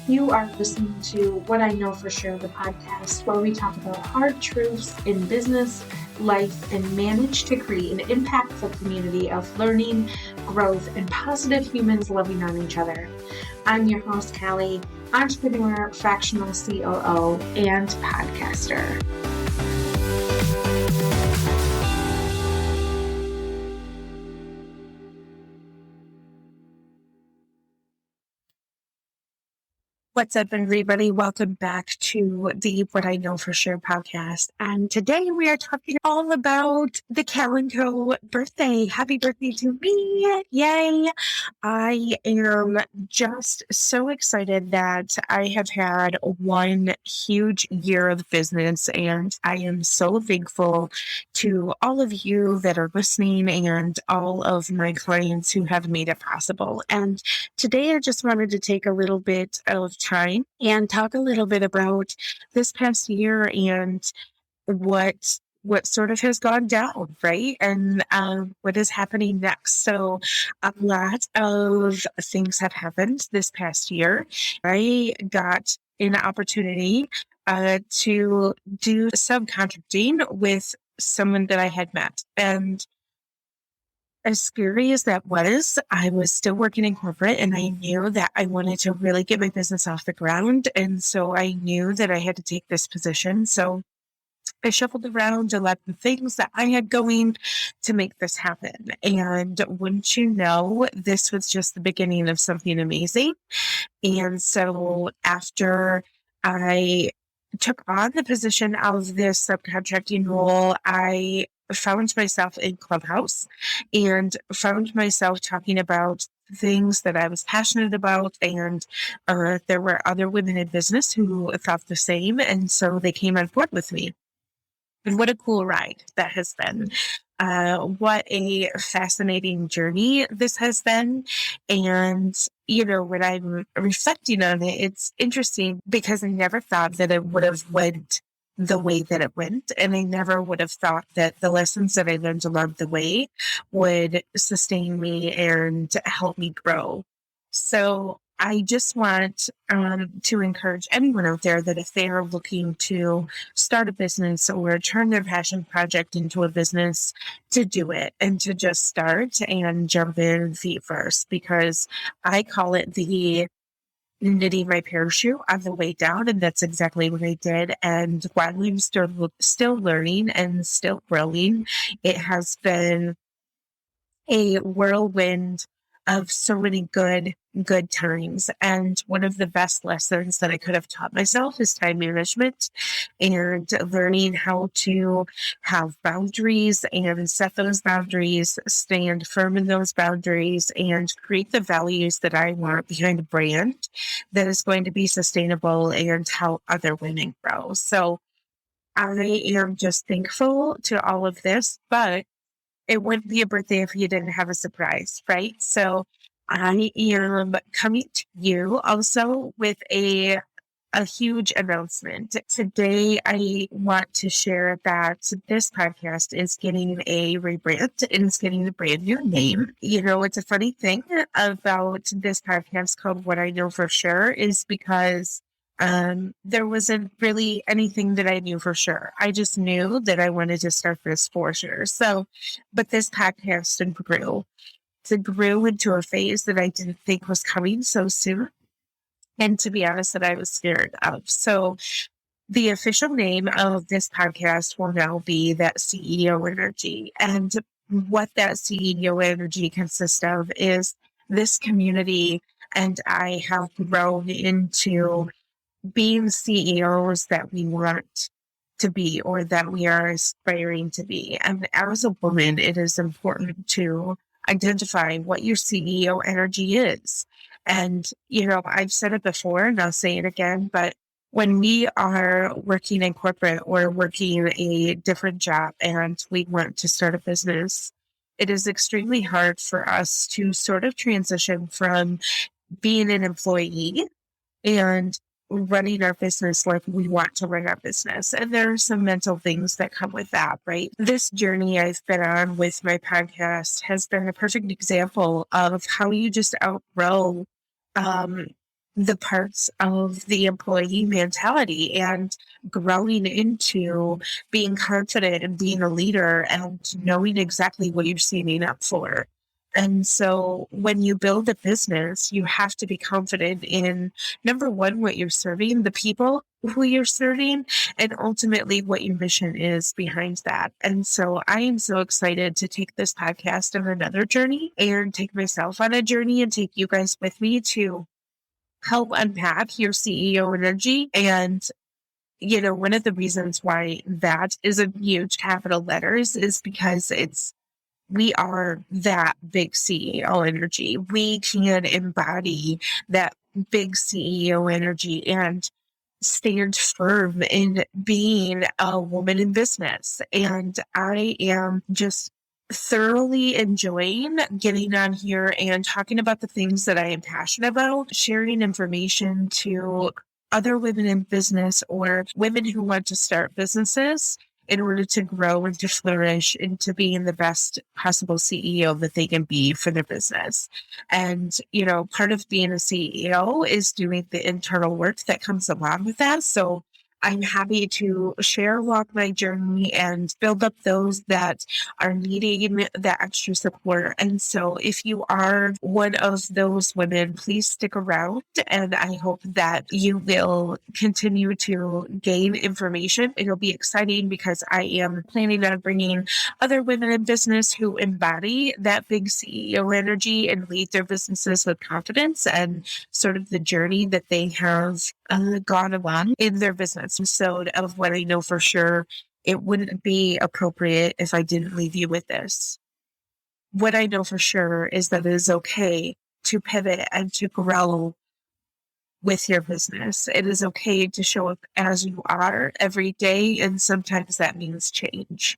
You are listening to What I Know For Sure, the podcast, where we talk about hard truths in business, life, and manage to create an impactful community of learning, growth, and positive humans loving on each other. I'm your host, Callie, entrepreneur, fractional COO, and podcaster. What's up, everybody? Welcome back to the What I Know For Sure podcast. And today we are talking all about the Kal+Co birthday. Happy birthday to me. Yay. I am just so excited that I have had one huge year of business, and I am so thankful to all of you that are listening and all of my clients who have made it possible. And today I just wanted to take a little bit of time and talk a little bit about this past year and what sort of has gone down, right? And what is happening next. So a lot of things have happened this past year. I got an opportunity to do subcontracting with someone that I had met. And as scary as that was, I was still working in corporate, and I knew that I wanted to really get my business off the ground. And so I knew that I had to take this position. So I shuffled around a lot of things that I had going to make this happen. And wouldn't you know, this was just the beginning of something amazing. And so after I took on the position of this subcontracting role, I found myself in Clubhouse and found myself talking about things that I was passionate about. And there were other women in business who thought the same. And so they came on board with me. And what a cool ride that has been. What a fascinating journey this has been. And, you know, when I'm reflecting on it, it's interesting because I never thought that it would have went the way that it went. And I never would have thought that the lessons that I learned along the way would sustain me and help me grow. So I just want to encourage anyone out there that if they are looking to start a business or turn their passion project into a business, to do it and to just start and jump in feet first, because I call it the knitting my parachute on the way down. And that's exactly what I did. And while I'm still learning and still growing, it has been a whirlwind of so many good times. And one of the best lessons that I could have taught myself is time management and learning how to have boundaries and set those boundaries, stand firm in those boundaries, and create the values that I want behind a brand that is going to be sustainable and help other women grow. So I am just thankful to all of this, but it wouldn't be a birthday if you didn't have a surprise, right? So I am coming to you also with a huge announcement. Today, I want to share that this podcast is getting a rebrand and it's getting a brand new name. You know, it's a funny thing about this podcast called What I Know For Sure is because there wasn't really anything that I knew for sure. I just knew that I wanted to start this for sure. So, but this podcast grew. It grew into a phase that I didn't think was coming so soon. And to be honest, that I was scared of. So the official name of this podcast will now be that CEO Energy. And what that CEO Energy consists of is this community, and I have grown into being CEOs that we want to be or that we are aspiring to be. And as a woman, it is important to identify what your CEO energy is. And, you know, I've said it before and I'll say it again, but when we are working in corporate or working a different job and we want to start a business, it is extremely hard for us to sort of transition from being an employee and running our business like we want to run our business. And there are some mental things that come with that, right? This journey I've been on with my podcast has been a perfect example of how you just outgrow the parts of the employee mentality and growing into being confident and being a leader and knowing exactly what you're signing up for. And so when you build a business, you have to be confident in number one, what you're serving, the people who you're serving, and ultimately what your mission is behind that. And so I am so excited to take this podcast on another journey and take myself on a journey and take you guys with me to help unpack your CEO energy. And, one of the reasons why that is in huge capital letters is because we are that big CEO energy. We can embody that big CEO energy and stand firm in being a woman in business. And I am just thoroughly enjoying getting on here and talking about the things that I am passionate about, sharing information to other women in business or women who want to start businesses in order to grow and to flourish into being the best possible CEO that they can be for their business. And, part of being a CEO is doing the internal work that comes along with that. So I'm happy to share along my journey and build up those that are needing that extra support. And so if you are one of those women, please stick around. And I hope that you will continue to gain information. It'll be exciting because I am planning on bringing other women in business who embody that big CEO energy and lead their businesses with confidence and sort of the journey that they have gone along in their business. So of what I know for sure, it wouldn't be appropriate if I didn't leave you with this. What I know for sure is that it is okay to pivot and to grow with your business. It is okay to show up as you are every day, and sometimes that means change.